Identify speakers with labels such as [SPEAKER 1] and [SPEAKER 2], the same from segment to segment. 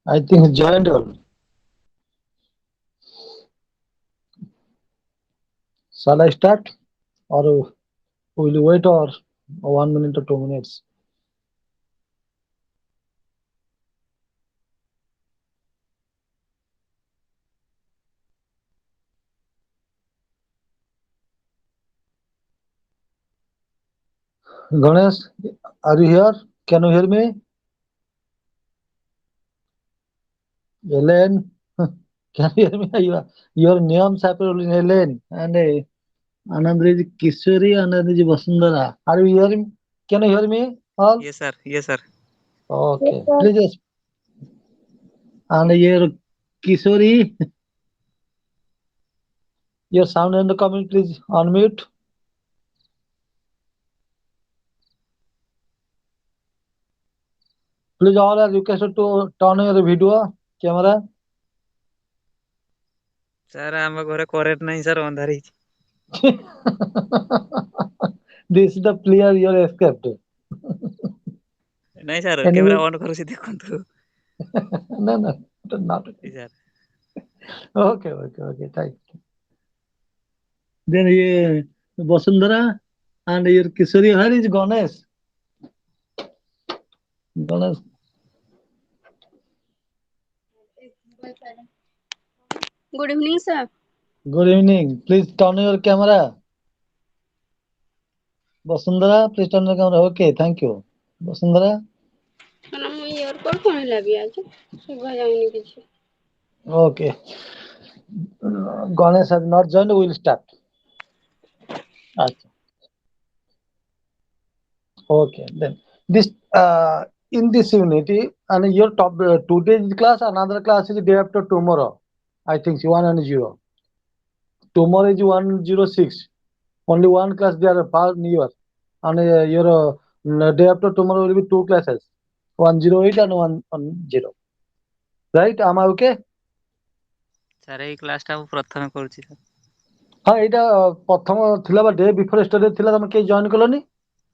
[SPEAKER 1] I think he joined all. Shall I start or will you wait or 1 minute or 2 minutes? Ganesh, are you here? Can you hear me? Ellen, can you hear me? Your names are in Ellen and another is Kishori, another is Vasundhara. Are you hearing? Can you hear me? All?
[SPEAKER 2] Yes, sir. Yes, sir.
[SPEAKER 3] Yes,
[SPEAKER 1] Okay.
[SPEAKER 3] sir.
[SPEAKER 1] Please, and your Kishori, your sound and the comment, please unmute. Please all are requested to turn on your video camera.
[SPEAKER 2] Sir ଆମ ଘରେ current ନାହିଁ sir ଅନ୍ଧାର ହେଇଛି।
[SPEAKER 1] This is the player you escaped.
[SPEAKER 2] ନାଇଁ sir
[SPEAKER 1] Anyway,
[SPEAKER 2] camera on କରୁଛି ଦେଖନ୍ତୁ।
[SPEAKER 1] no, no, not.
[SPEAKER 2] Sir
[SPEAKER 1] Okay, okay, okay. Thank you. Then ye Vasundhara and your Kishori, where is Ganesh? Ganesh,
[SPEAKER 3] Good evening, sir.
[SPEAKER 1] good evening. Please turn your camera. Vasundhara, please turn your camera. Okay, thank you. Vasundhara,
[SPEAKER 3] ମାନେ ମୁଁ ଇୟରକଡ୍ କିଣିଲା ବି ଆଜି ଶୁଭା ଯାଉନି କିଛି।
[SPEAKER 1] okay. Ganesh has not joined. We will start. Acha. Okay, then this in this unity and your top today's class, another class is day after tomorrow. I think 1 and 0. Tomorrow is 106. Only one class they are far near. And your day after tomorrow will be two classes, 108 and 110. Right? Am I okay?
[SPEAKER 2] Sir ଏଇ କ୍ଲାସଟା ମୁଁ ପ୍ରଥମେ କରୁଛି sir.
[SPEAKER 1] ହଁ ଏଇଟା ପ୍ରଥମ ଥିଲା ବା day before study ଥିଲା, ତମେ କେହି ଜଏନ୍ କଲନି?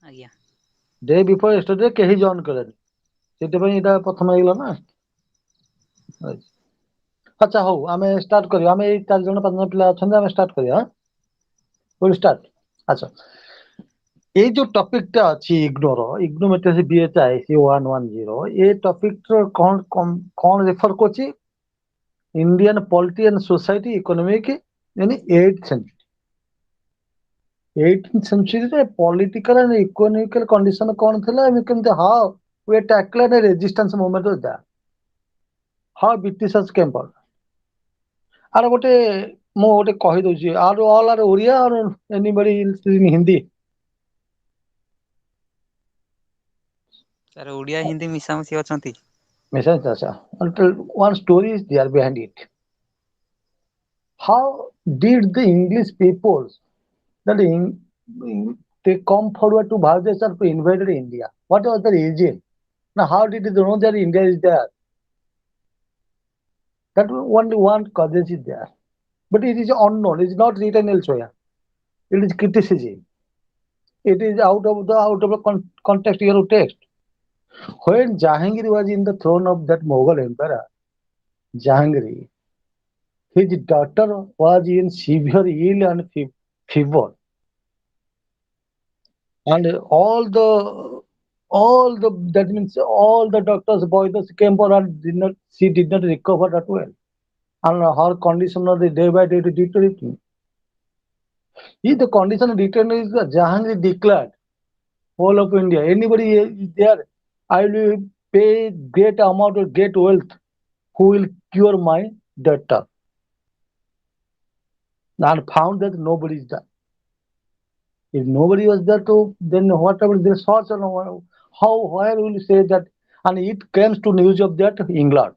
[SPEAKER 2] ଆଜ୍ଞା
[SPEAKER 1] ଡେ ବିଫୋର ଷ୍ଟଡିରେ କେହି ଜଏନ୍ କଲେନି, ସେଥିପାଇଁ ଏଇଟା ପ୍ରଥମ ହେଇଗଲା ନା। ଆଚ୍ଛା ହଉ, ଆମେ ଷ୍ଟାର୍ଟ କରିବା। ଆମେ ଏଇ 4 ଜଣ 5 ଜଣ ପିଲା ଅଛନ୍ତି, ଆମେ ଷ୍ଟାର୍ଟ କରିବା। Will start. ଆଚ୍ଛା, ଏଇ ଯୋଉ ଟପିକ ଟା ଅଛି ଇଗ୍ନୋମେଟ୍ରିକ୍ BHIC-110, ଏ ଟପିକ କଣ ରେଫର କରୁଛି? Indian polity and society economic in 8th century। 18th centuryରେ ପଲିଟିକାଲ ଆଣ୍ଡ ଇକୋନୋମିକାଲ କଣ୍ଡିସନ କଣ ଥିଲା, ଆମେ କେମିତି ହାଉ we tackled a resistance movement with that, how Britishers came out। ଆର ଗୋଟେ ମୁଁ ଗୋଟେ କହିଦଉଛି, are all are Odia or anybody in Hindi?
[SPEAKER 2] Sir Odia Hindi ମିଶାମିଶି ଅଛନ୍ତି।
[SPEAKER 1] Message Dasha. Until one story is there behind it. How did the English peoples that they come forward to Bharat to invade India? What was the reason? Now, how did they know that India is there? That only one cause is there, but it is unknown. It is not written elsewhere. It is criticism. It is out of the context your text. When Jahangir was in the throne of that Mughal emperor, Jahangir, his daughter was in severe ill and fever, and all the that means all the doctors boys came for and she did not recover that well, and her condition of the day by day deteriorating. If the condition deteriorating, Jahangir declared whole of India, anybody is there, I will pay great amount of great wealth who will cure my daughter, and found that nobody is there. If nobody was there to, then whatever they search and how, where will you say that? And it comes to news of that England.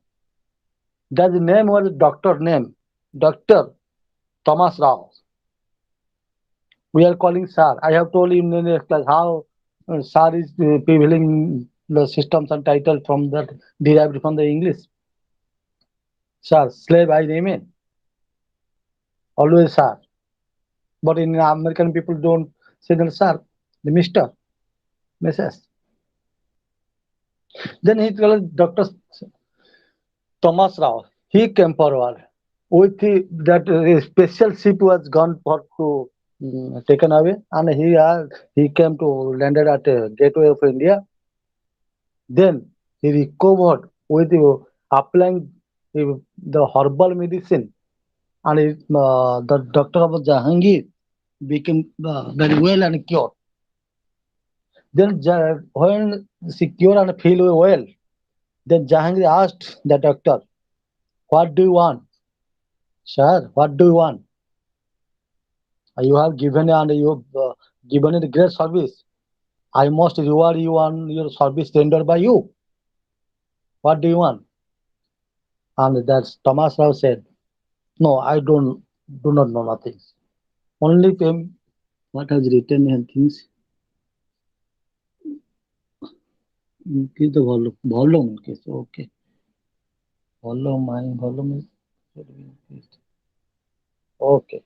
[SPEAKER 1] That name was doctor name, Doctor Thomas Rao. We are calling Sir. I have told you in the class how Sir is prevailing the systems and title from that derived from the English. Sir, slave I remain. Always Sir. But in American people don't say that Sir, the Mister, Mrs. Then he told Doctor Thomas Rao, he came forward with that special ship was gone for to taken away, and he came to landed at gateway of India. Then he recovered with applying the herbal medicine, and the doctor of Jahangir became very well and cured. Then when secure and feel well, then Jahangir asked the doctor, "What do you want, sir? What do you want? You have given and you have given it great service. I must reward you on your service rendered by you. What do you want?" And that's Thomas Rao said, "No, I do not know nothing. Only him what has written and things. Increase the volume. Volume increase. Okay. Volume. My volume is should be increased. Okay.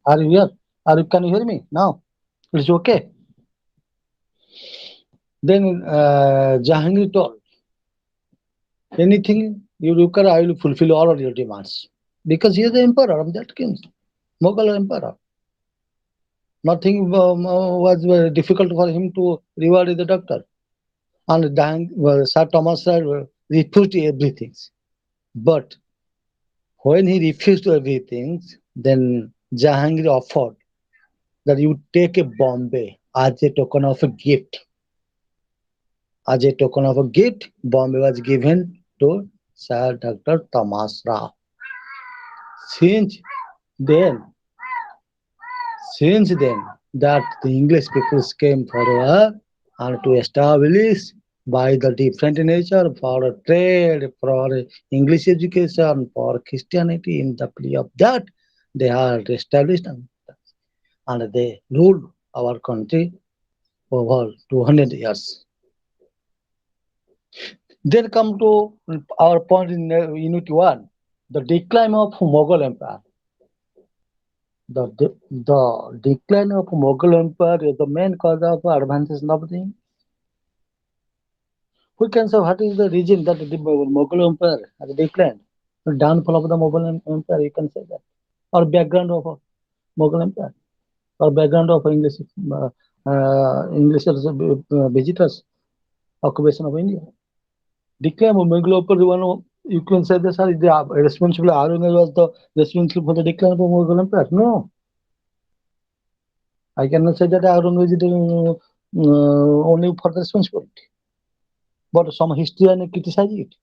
[SPEAKER 1] Are you here? Can you hear me now? It's okay. Then Jahangir told, anything you require, I will fulfill all of your demands. Because he is the emperor of that king, Mughal emperor. Nothing was difficult for him to reward the doctor. And Sir Thomas Sir refused everything. But when he refused everything, then Jahangir offered that you take a Bombay as a token of a gift. As a token of a gift, Bombay was given to Sir Dr. Thomas Rao. Since then, since then, that the English peoples came forward and to establish by the different nature for trade, for English education, for Christianity. In the plea of that, they are established and they ruled our country over 200 years. Then come to our point in Unit 1, the decline of Mughal Empire. The decline of Mughal Empire is the main cause of advances of the. We can say what is the reason that the Mughal Empire has declined? The downfall of the Mughal Empire, you can say that. Or background of Mughal Empire, or background of English visitors, occupation of India. Decline of Mughal Empire, you can say that sir, the responsible Aurangzeb was the responsible for the decline of Mughal Empire. No, I cannot say that Aurangzeb is only for the responsibility. But some historians criticize it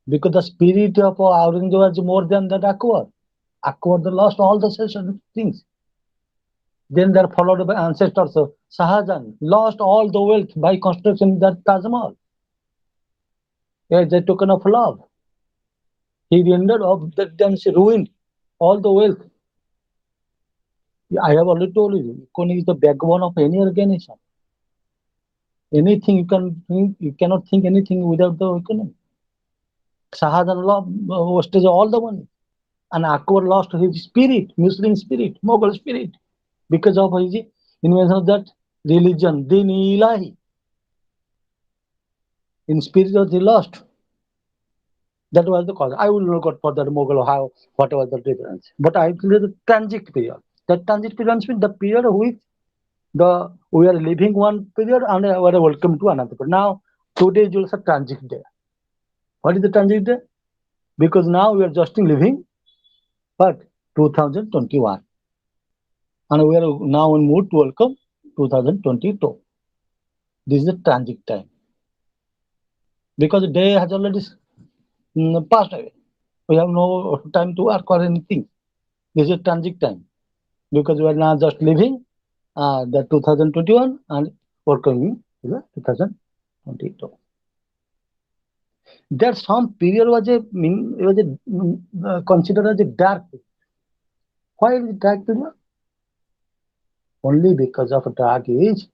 [SPEAKER 1] because the spirit of Aurangzeb was more than that Akbar. Akbar they lost all the certain things. Then they are followed by ancestors. Shahjahan lost all the wealth by construction that Taj Mahal. As a token of love, he ended up that then she ruined all the wealth. I have already told you, economy is the backbone of any organization. Anything you can think, you cannot think anything without the economy. Shahjahan lost wasted all the money, and Akbar lost his spirit, Muslim spirit, Mughal spirit, because of his invention of that religion, Din Ilahi. In spirit was he lost. That was the cause. I will not go for that Mughal how whatever the difference. But I feel the transit period. The transit period means the period which the we are living one period and we are welcome to another period. Now today is also transit day. What is the transit day? Because now we are just living but 2021. And we are now in mood to welcome 2022. This is the transit time. Because the day has already passed away. We have no time to work or anything. This is transit time. Because we are now just living the 2021 and welcoming the 2022. That some period was considered as a dark period. Why is it dark period? Only because of dark age.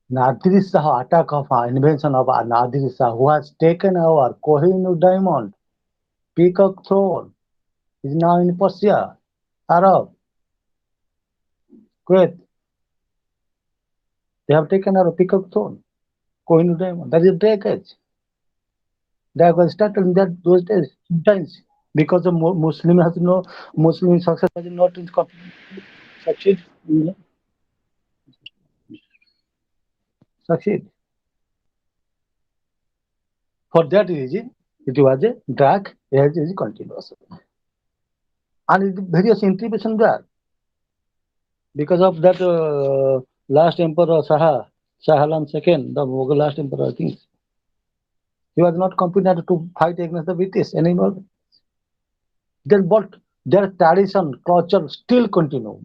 [SPEAKER 1] Nadir Shah attack of invention of Nadir Shah, who has taken our Kohinoor diamond, peacock throne, is now in Persia, Arab, Kuwait. They have taken our peacock throne, Kohinoor diamond. That is dark age. That was started in that those days sometimes because the Muslim has no Muslim success has not in succeed, you know, succeed. For that reason, it was a drag as is continuous, and it various interpretation there because of that last emperor Shah Alam II, the Mughal last emperor, I think he was not competent to fight against the British anymore. Then, but their tradition, culture still continue.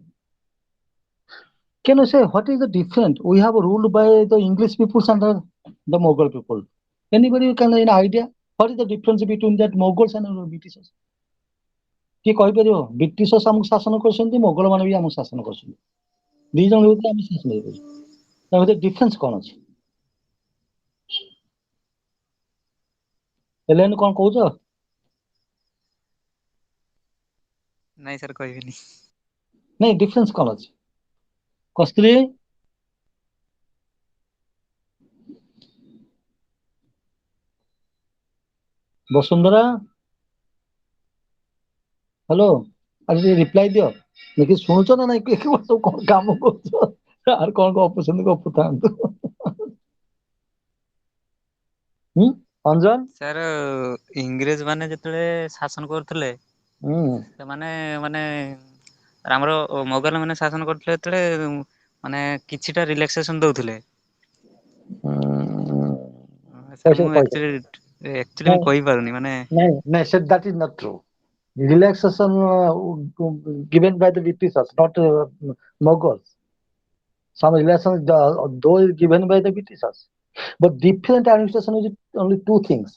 [SPEAKER 1] Can you say what is the difference? We have ruled by the English peoples and the Mughal people. Anybody can any idea what is the difference between that Mughals and Britishers? କିଏ କହିପାରିବ British ଆମକୁ ଶାସନ କରୁଛନ୍ତି ମୋଗଲ ମାନେ ବି ଆମକୁ ଶାସନ କରୁଛନ୍ତି ଦି ଜଣ ଭିତରେ ଆମେ ଶାସନ କରୁଛୁ ତା ଭିତରେ ଡିଫରେନ୍ସ କଣ ଅଛି ହେଲେନ କଣ କହୁଛ
[SPEAKER 2] ନାଇଁ ସାର୍ କହିବିନି
[SPEAKER 1] ନାଇଁ ଡିଫରେନ୍ସ କଣ ଅଛି କସ୍ତ୍ରୀ ବସୁନ୍ଧରା ହ୍ୟାଲୋ ଆଜି ରିପ୍ଲାଏ ଦିଅ ଦେଖି ଶୁଣୁଛ ନା ନାଇଁ ସବୁ କଣ କାମ କରୁଛ ଆର କଣ ଗପୁଛନ୍ତି ଗପୁଥାନ୍ତୁ ଅଞ୍ଜନ
[SPEAKER 2] ସାର୍ ଇଂରେଜ ମାନେ ଯେତେବେଳେ ଶାସନ କରୁଥିଲେ ସେମାନେ ମାନେ ଆମର ମୋଗଲ ମାନେ ଶାସନ କରୁଥିଲେ ଯେତେବେଳେ ମାନେ କିଛିଟା ରିଲାକ୍ସେସନ ଦଉଥିଲେ ସାର୍ ମୁଁ ଆକ୍ଚୁଆଲି ମୁଁ କହିପାରୁନି ମାନେ
[SPEAKER 1] ନାଇଁ said that is not true relaxation given by the Britishers not Mughals some relaxation though given by the Britishers but different administration is only two things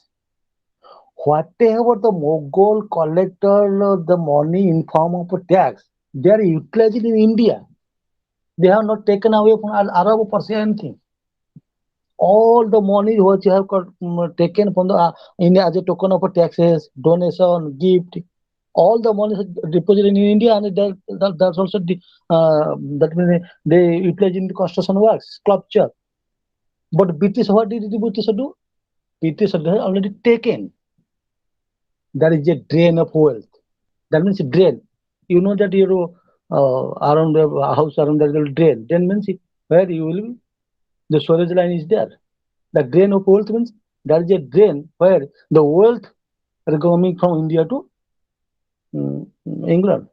[SPEAKER 1] whatever the Mughal collected the money in form of a tax they are utilized in India they have not taken away from Arab or Persia anything all the money which you have got, taken from the India as a token of taxes, donation, gift, all the money is deposited in India, and that's also that means they utilize in the construction works, sculpture. But British, what did the British do? British have already taken. That is a drain of wealth. That means drain. You know that you around the house around there is a drain. Drain means where you will be, the storage line is there. The drain of wealth means there is a drain where the wealth are coming from India to England.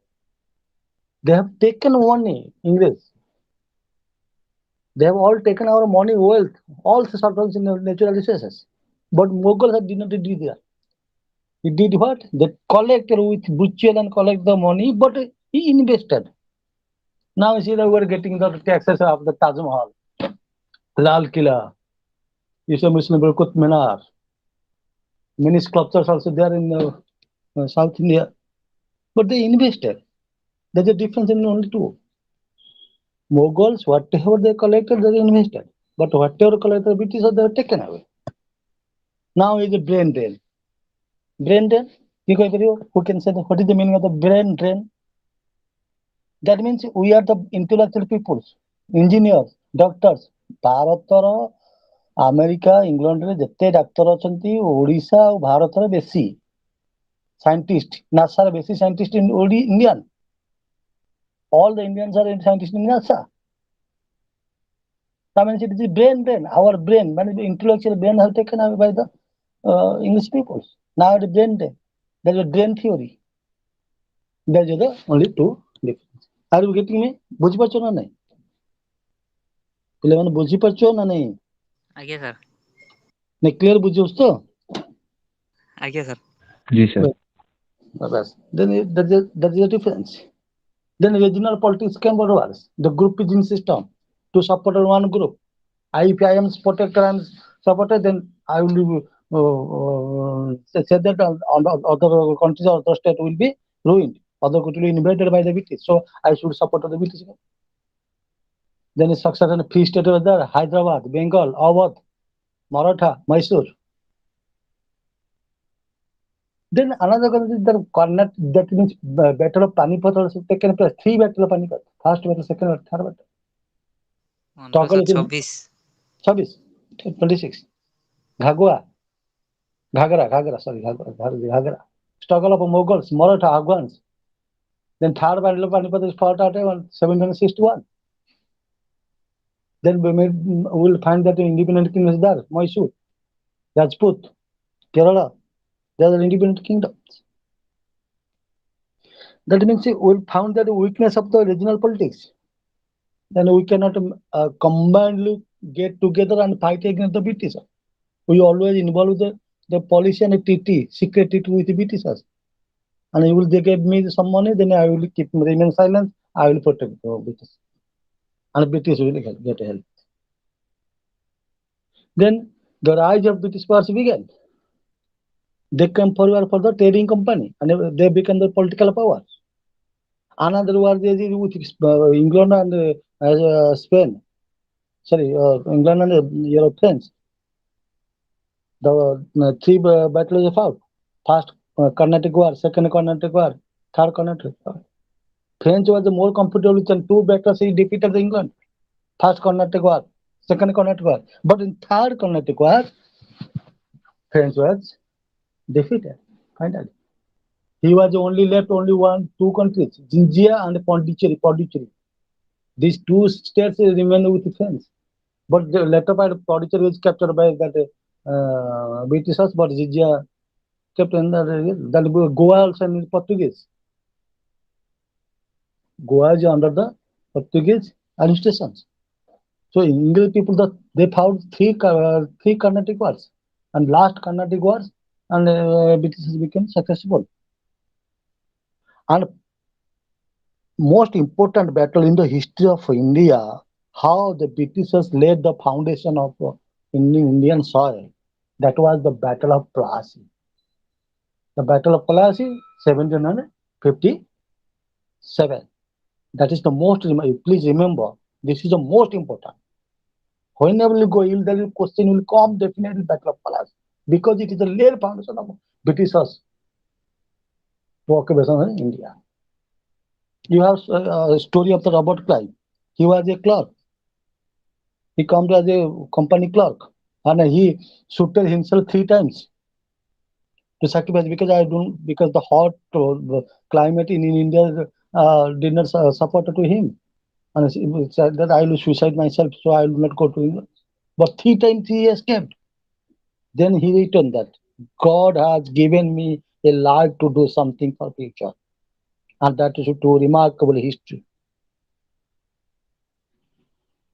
[SPEAKER 1] They have taken money, English. They have all taken our money, wealth, all sorts of natural resources. But Mughals did not do that. He did what? They collected with butcher and collect the money, but he invested. Now you see that we are getting the taxes of the Taj Mahal, Lal Killa, Muslim Qutb Minar. Many sculptures also there in South India. But they invested. There's a difference in only two. Mughals, whatever they collected, they invested. But whatever collected British, they were taken away. Now is a brain drain. Brain drain? Who can say that? What is the meaning of the brain drain? That means we are the intellectual peoples, engineers, doctors. ଭାରତର America ଇଂଲଣ୍ଡରେ ଯେତେ ଡାକ୍ତର ଅଛନ୍ତି ଓଡ଼ିଶା ଆଉ ଭାରତରେ ବେଶୀ scientist ନାସାର ବେଶୀ scientist Indian all the Indians are scientists in NASA. That means it is brain drain. Our brain, the intellectual brain, has taken away by the English peoples. Now it is brain drain. There is a drain theory. There is the only two difference. Are you getting me? ବୁଝିପାରୁଛ ନା ନାହିଁ? ପିଲାମାନେ ବୁଝିପାରୁଛ ନା ନାହିଁ?
[SPEAKER 2] ଆଜ୍ଞା sir
[SPEAKER 1] ନାଇଁ clear ବୁଝିପାରୁଛ ତ?
[SPEAKER 2] ଆଜ୍ଞା ସାର୍
[SPEAKER 4] जी sir
[SPEAKER 1] Bas. Then that is a difference. Then regional politics came over. The grouping system to support one group. If I am protector and supporter, then I will say that other countries or other state will be ruined. Other countries will be invaded by the British. So I should support the British. Then a succession free state was there. Hyderabad, Bengal, Awadh, Maratha, Mysore. Then another country is the Karnataka, that means Battle of Panipat also taken place. 3 Battle of Panipat. First battle, second battle, third battle.
[SPEAKER 2] 1526
[SPEAKER 1] 26. Ghagua. Ghagra. Struggle of Mughals, Maratha, Afghans. Then third battle of Panipat is fought out in 761. Then we'll find that the independent king is there, Mysore, Rajput, Kerala. They are independent kingdoms. That means we'll found that the weakness of the regional politics. Then we cannot combinedly get together and fight against the British. We always involve the policy and a treaty, secret treaty with the Britishers. And they give me some money, then I will remain silent. I will protect the British, and British will get help. Then the rise of British powers began. They came forward for the trading company, and they became the political power. Another war they did with England and Spain. Sorry, England and Europeans. The three battles of fought. First Carnatic War, second Carnatic War, third Carnatic War. French was more comfortable with two battles. He defeated England. First Carnatic War, second Carnatic War. But in third Carnatic War, French was defeated. Finally, he was only left two countries, Georgia and Pondicherry. These two states remained with French. But the later part, Pondicherry was captured by that Britishers, but Georgia kept in that Goa also in Portuguese. Goa is under the Portuguese administrations. So English people they found three Carnatic wars, and last Carnatic wars, and Britishers became successful. And most important battle in the history of India, how the Britishers laid the foundation of Indian soil. That was the Battle of Plassey. The Battle of Plassey, 1757. That is the most. Please remember, this is the most important. Whenever you go, the question will come definitely Battle of Plassey, because it is the laid foundation of Britishers to occupation in India. You have a story of the Robert Clive. He was a clerk. He comes as a company clerk, and he shooted himself 3 times to sacrifice, because the hot climate in India did not support to him, and he said that I will suicide myself, so I will not go to England. But 3 times he escaped. Then he returned that God has given me a life to do something for future, and that is to remarkable history.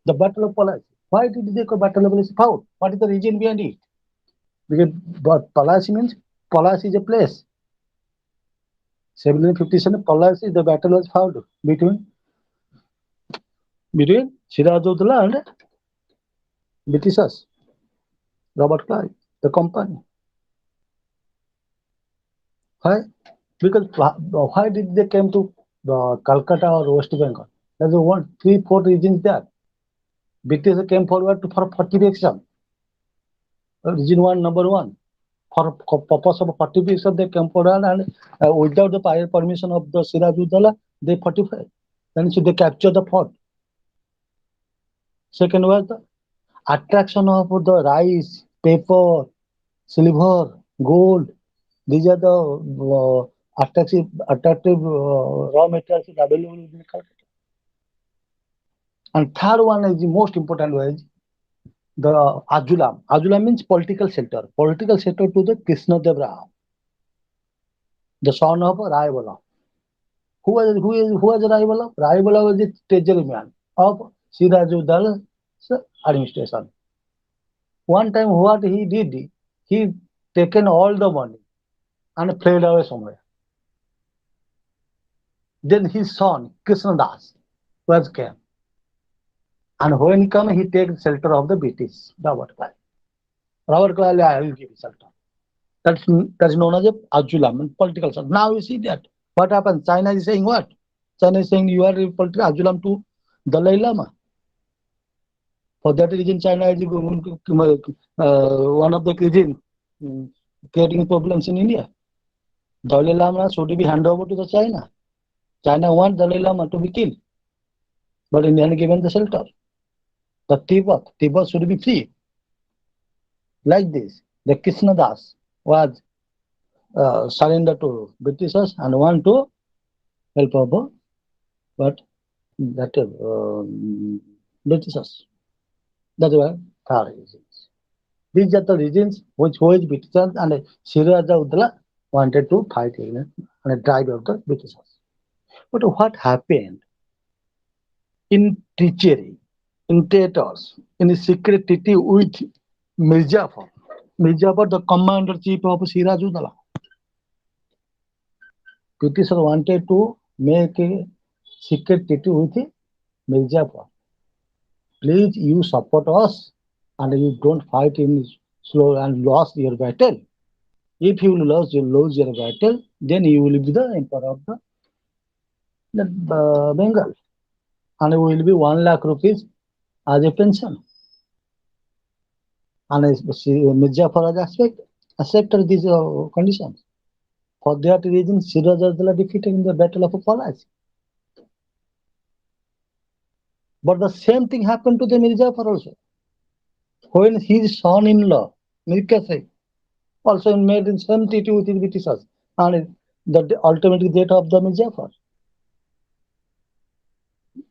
[SPEAKER 1] The Battle of Plassey. Why did they call Battle of Plassey? What is the reason behind it? Because Plassey means Plassey is a place. 1757, Plassey, the battle was fought between Sirajuddaula and Britishers. Robert Clive, the company. Why? Because why did they come to Calcutta or West Bengal? There's 3-4 reasons there. British came forward for fortification. Reason number one, for purpose of fortification, they came forward, and without the prior permission of the Sirajuddaula, they fortified. Then so they captured the fort. Second was the attraction of the rice, paper, silver, gold. These are the attractive raw materials available in Calcutta. And third one is the most important was the Ajulam. Ajulam means political shelter. Political shelter to the Krishnadev Rao, the son of Rayabala. Who was Rayabala? Rayabala was the treasury man of Sirajuddaulla's administration. One time, what he did, he taken all the money and fled away somewhere. Then his son Krishnadas came. And when he comes, he takes shelter of the British, Robert Clive. Robert Clive, I will give you shelter. That's known as a Ajulam, political shelter. Now you see that. What happens? China is saying what? China is saying you are political Ajulam to Dalai Lama. For that reason, China is one of the reasons creating problems in India. Dalai Lama should be handed over to the China. China wants Dalai Lama to be killed, but India has given the shelter. The Tibet should be free. Like this, the Krishnadas, was surrender to Britishers and want to help over, but that Britishers. That's why third reasons. These are the reasons which Britishers and Siraja Udala wanted to fight against and drive out the Britishers. But what happened in treachery, in traitors, in secret treaty with Mirzapur? Mirzapur, the commander chief of Sirajudala. Britishers wanted to make a secret treaty with Mirzapur. Please, you support us and you don't fight in slow and lost your battle. If you lose your battle, then you will be the emperor of the Bengal, and it will be 1 lakh rupees as a pension. And Mirza Faraj accepted these conditions. For that reason, Siraj defeated in the Battle of Palaz. But the same thing happened to the Mirzapur also. When his son-in-law, Mirkasai, also made in same treaty with the Britishers, and the ultimate death of the Mirzapur.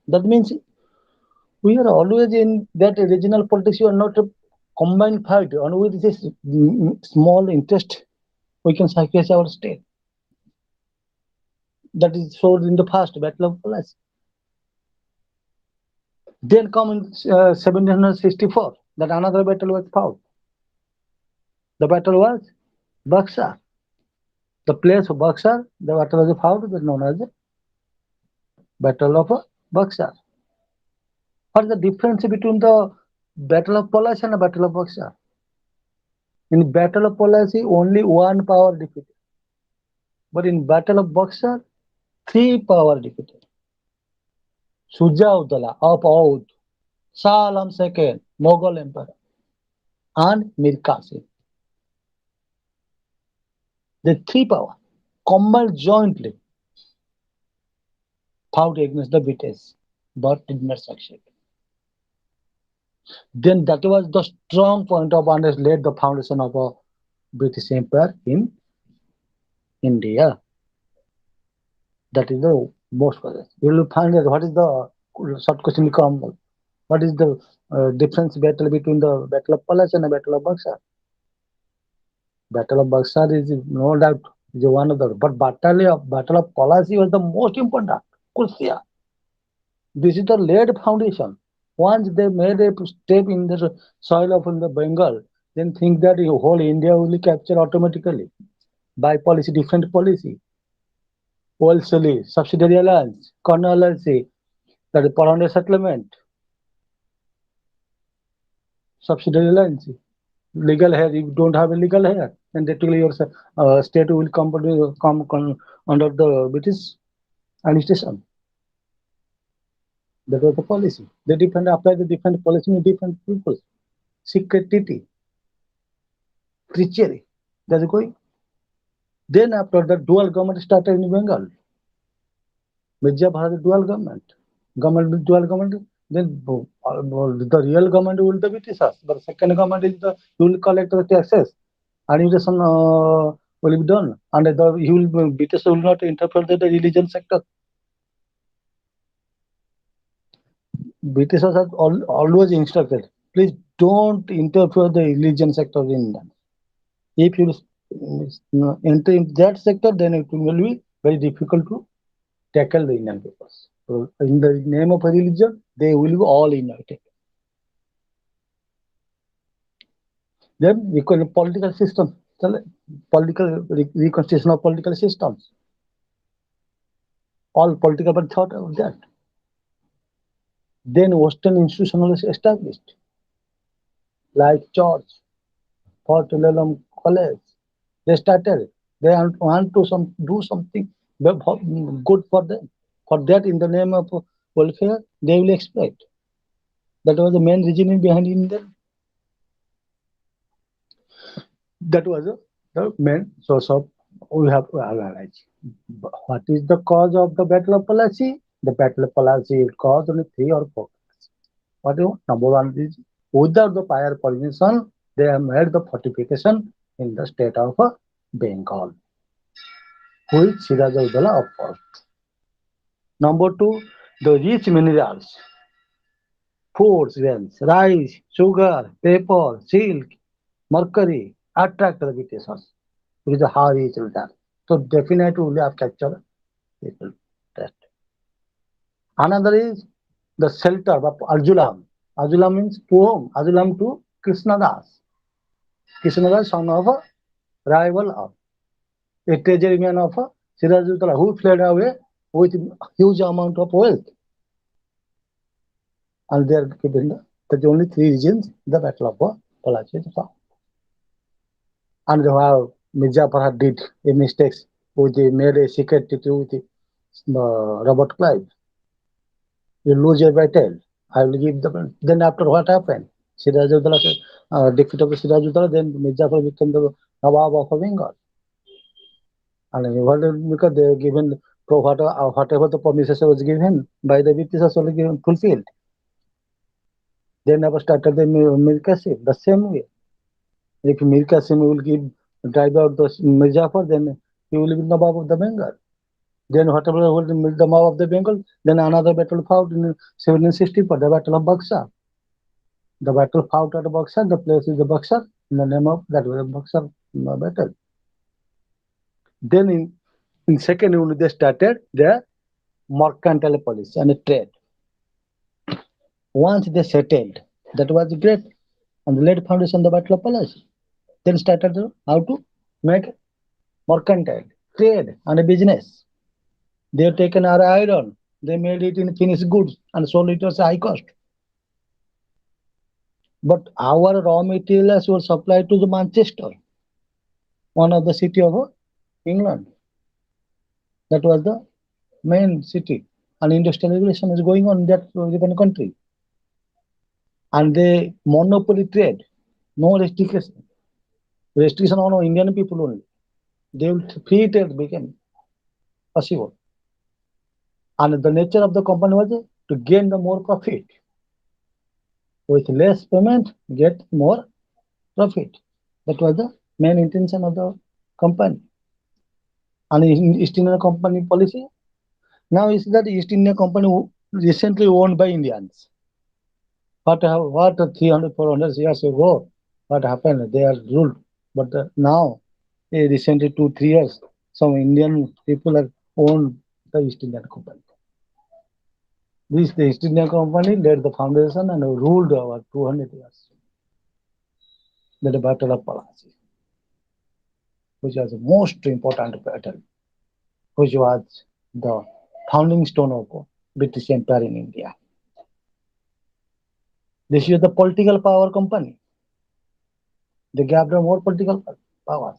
[SPEAKER 1] That means we are always in that regional politics. You are not a combined fight, and with this small interest, we can sacrifice our state. That is shown in the past Battle of Palaz. Then come in 1764, that another battle was fought. The battle was Buxar. The place of Buxar, the battle was fought, that known as the Battle of Buxar. What is the difference between the Battle of Palaz and the Battle of Buxar? In Battle of Palaz, only one power defeated. But in Battle of Buxar, three power defeated. Sujauddala of Oudh, Shah Alam II, Mughal Emperor, and Mir Qasim. The three power combined jointly fought against the British, but did not succeed. Then that was the strong point of and laid the foundation of a British Empire in India. That is the most causes. You will find that what is the short question will come. What is the difference battle between the Battle of Palaz and the Battle of Buxar? Battle of Buxar is no doubt is one of the, but Battle of Palaz was the most important, crucial. This is the laid foundation. Once they made a step in the soil of in the Bengal, then think that the whole India will be captured automatically by policy, different policy, wholesale, subsidiary alliance, corner alliance, that is per settlement, subsidiary alliance, legal hair. If you don't have a legal hair, then technically your state will come under the British administration. That was the policy. They apply the different policy in different people. Secret treaty, treachery. That's going. Then after the dual government started in Bengal, Mirza has a dual government. Government with dual government. Then the real government will be Britishers. But second government is the you will collect the taxes. Administration will be done, and British will not interfere with the religion sector. Britishers have always instructed, please don't interfere the religion sector in India. If you enter in that sector, then it will be very difficult to tackle the Indian people. So in the name of a religion, they will be all united. Then political system, political reconstitution of political systems. All political but thought of that. Then Western institution was established, like church, Fort Lallam College. They started. They want to do something good for them. For that, in the name of welfare, they will exploit. That was the main reasoning behind in them. That was the main source of we have to analyze. What is the cause of the Battle of Plassey? The Battle of Plassey is caused only three or four. What do you want? Number one is without the prior permission, they have made the fortification in the state of Bengal, which Sirajuddaula opposed. Number two, the rich minerals, foods, grains, rice, sugar, paper, silk, mercury attract the Britishers. It is a high rich that. So definitely we have captured people test. Another is the shelter of Arjulam. Arjulam means to whom? Arjulam to Krishnadas. Krishnadas, son of a rival of a treasury man of Sirajuddaula, who fled away with huge amount of wealth. And they are given the only three regions the Battle of Palachi is found. And how Mirzapur did a mistakes with the made a secret treaty with Robert Clive. You lose your battle. I will give the. Then after what happened? Sirajuddaula defeat of Sirajuddaula. Then Mirzapur became the Nawab of Bengal. And what because they given whatever the promises was given by the Britishers only given fulfilled. They never started the Mir Qasim the same way. If Mir Qasim will give drive out the Mirzapur, then he will be Nawab of the Bengal. Then whatever was the Nawab of the Bengal, then another battle fought in 1764, the Battle of Buxar. The battle fought at Buxar, the place is the Buxar, in the name of that was the Buxar battle. Then in second unit they started the mercantile policy and trade. Once they settled, that was great, and laid foundation the Battle of Palace. Then started how to make mercantile, trade, and a business. They have taken our iron, they made it in finished goods and sold it at a high cost. But our raw materials were supplied to the Manchester, one of the city of England. That was the main city, and industrial revolution is going on in that given country. And they monopoly trade, no restriction. Restriction on Indian people only. They will free trade became possible. And the nature of the company was to gain the more profit. With less payment, get more profit. That was the main intention of the company. And East India Company policy. Now is that East India Company recently owned by Indians. What 300, 400 years ago, what happened? They are ruled. But now, recently 2, 3 years, some Indian people are owned the East Indian Company. This the East India Company laid the foundation and ruled over 200 years. The Battle of Palachi, which was the most important battle, which was the founding stone of British Empire in India. This is the political power company. They gave them more political powers.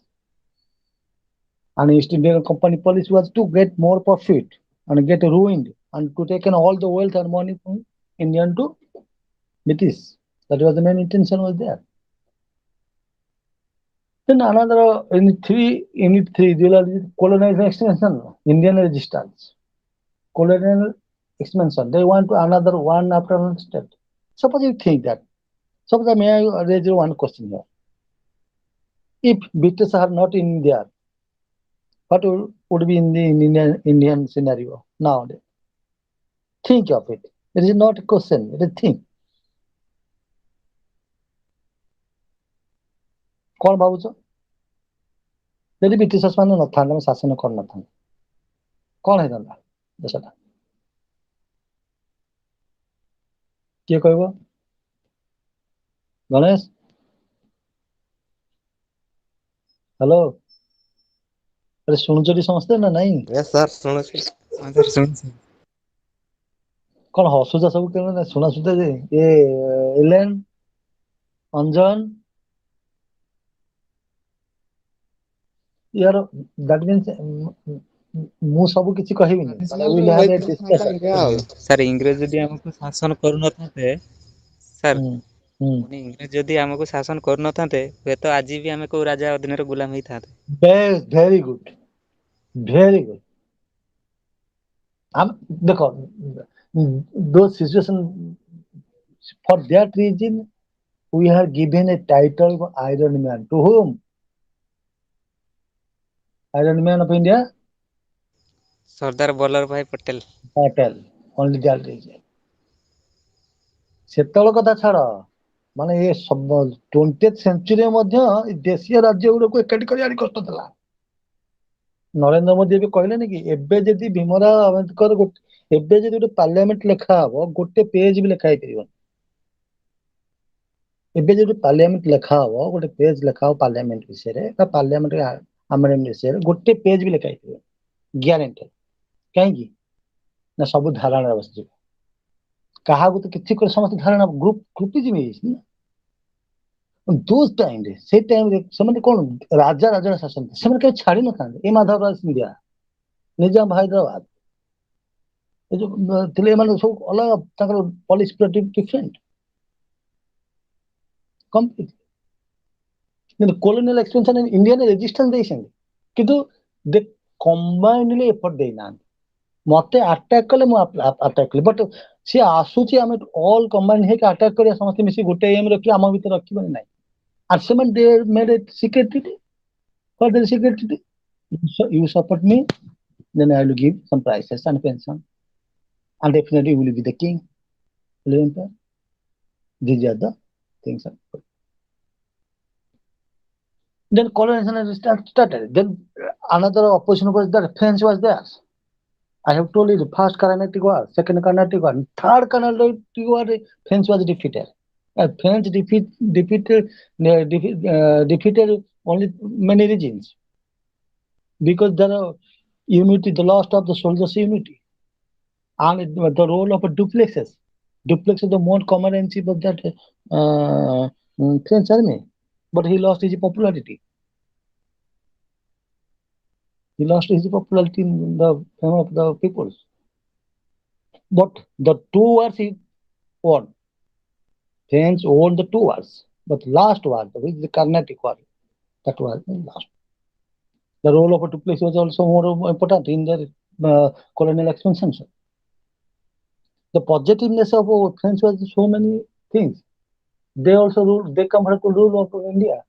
[SPEAKER 1] And East India Company policy was to get more profit and get ruined and to take in all the wealth and money from Indian to British. That was the main intention was there. Then another unit three, colonial extension, Indian resistance, colonial expansion. They want to another one after another state. Suppose you think that. Suppose may I raise you one question here. If British are not in there, what would be in the Indian scenario nowadays? Think of it. It is not a question. It is a think. କଣ ଭାବୁଛ ଯଦି British ମାନେ ନଥାନ୍ତେ ଆମେ ଶାସନ କରିନଥାନ୍ତେ କଣ ହେଇଥାନ୍ତା ଦେଶଟା କିଏ କହିବ ଗଣେଶ ହ୍ୟାଲୋ ଆରେ ଶୁଣୁଛନ୍ତି ସମସ୍ତେ ନା ନାଇଁ
[SPEAKER 4] Yes, sir. ଶୁଣୁଛି।
[SPEAKER 1] କଣ ହସୁଛ ସବୁ କେମିତି ଶୁଣାଶୁଛ ଯେ ଏ ଏଲେନ ଅଞ୍ଜନ यार that means ମୁଁ ସବୁ କିଛି କହିବିନି but we will have a discussion
[SPEAKER 2] sir ଇଂରେଜ ଯଦି ଆମକୁ ଶାସନ କରୁନଥାନ୍ତେ ସାର୍
[SPEAKER 1] ହୁଁ
[SPEAKER 2] ପୁଣି ଇଂରେଜ ଯଦି ଆମକୁ ଶାସନ କରୁନଥାନ୍ତେ ହୁଏତ ଆଜି ବି ଆମେ କୋଉ ରାଜା ଅଧୀନରେ ଗୁଲାମ ହେଇଥାନ୍ତେ
[SPEAKER 1] very good very good ଦେଖ those situation for that reason we have given a title of Iron Man to whom Iron Man of India,
[SPEAKER 2] Sardar Vallabhbhai Patel.
[SPEAKER 1] Patel. Only that reason. ସେତେବେଳେ କଥା ଛାଡ ମାନେ ଏ 20th ସେଞ୍ଚୁରୀରେ ମଧ୍ୟ ଦେଶୀୟ ରାଜ୍ୟ ଗୁଡକୁ ଏକାଠି କରିବା ଭାରି କଷ୍ଟ ଥିଲା। ନରେନ୍ଦ୍ର ମୋଦୀ ଏବେ କହିଲେନି କି ଏବେ ଯଦି ଭୀମରାଓ ଆମ୍ବେଦକର ଏବେ ଯଦି ଗୋଟେ ପାର୍ଲିଆମେଣ୍ଟ ଲେଖା ହବ ଗୋଟେ ପେଜ ବି ଲେଖା ହେଇପାରିବନି। ଏବେ ଯଦି ପାର୍ଲିଆମେଣ୍ଟ ଲେଖା ହବ ଗୋଟେ ପେଜ ଲେଖା ହବ ପାର୍ଲିଆମେଣ୍ଟ ବିଷୟରେ ବା ପାର୍ଲିଆମେଣ୍ଟ ଆମେଣ୍ଡମେଣ୍ଟ ବିଷୟରେ ଗୋଟେ ପେଜ ବି ଲେଖା ହେଇପାରିବନି ଗ୍ୟାରେଣ୍ଟି। କାହିଁକି ନା ସବୁ ଧାରଣାରେ ବସିଯିବ। କାହାକୁ ତ କିଛି କରି ସମସ୍ତେ ଧାରଣା ଗ୍ରୁପିଜିମ ହେଇଯାଇଛି ନା। ଦୋଜ ଟାଇମରେ ସେଇ ଟାଇମରେ ସେମାନେ କଣ ରାଜା ରାଜା ଶାସନ ସେମାନେ କେବେ ଛାଡି ନଥାନ୍ତି। ଏ ମାଧବ ରାଜ ସିନ୍ଧିଆ ନିଜାମ ହାଇଦ୍ରାବାଦ ଏ ଯୋଉ ଥିଲେ ଏମାନେ ସବୁ ଅଲଗା ତାଙ୍କର ପଲିସି ପୁରା ଡିଫରେଣ୍ଟ କମ୍ପ୍ଲିଟ। କିନ୍ତୁ colonial expansion in Indian resistance ଦେଇଛନ୍ତି କିନ୍ତୁ they combinedly effort ଦେଇନାହାନ୍ତି। ମତେ ଆଟାକ କଲେ ମୁଁ ଆଟାକ କଲି ବଟ ସିଏ ଆସୁଛି ଆମେ ଅଲ କମ୍ବାଇନ ହେଇକି ଆଟାକ କରିବା ସମସ୍ତେ ମିଶି ଗୋଟେ ଏମ ରଖି ଆମ ଭିତରେ ରଖିବନି ନାହିଁ। And ସେମାନେ they made a secret treaty. What is the secret treaty? You support me, then I will give some prices and pension, and definitely you will be the king. These are the things. Then colonization started. Then another opposition was there. French was there. I have told you the first Carnatic War, second Carnatic War, third Carnatic War, French was defeated. French defeated only many regions because there are unity, the loss of the soldiers' unity, and the role of a duplexes. Duplex is the most common in chief of that French army, but he lost his popularity. He lost his popularity in the of the peoples. But the 2 wars he won. French won the 2 wars. But last war, which is the Carnatic War, that was the last. The role of a Duplessis was also more important in the colonial expansion. The positiveness of French was so many things. They also ruled, they come here to rule over India.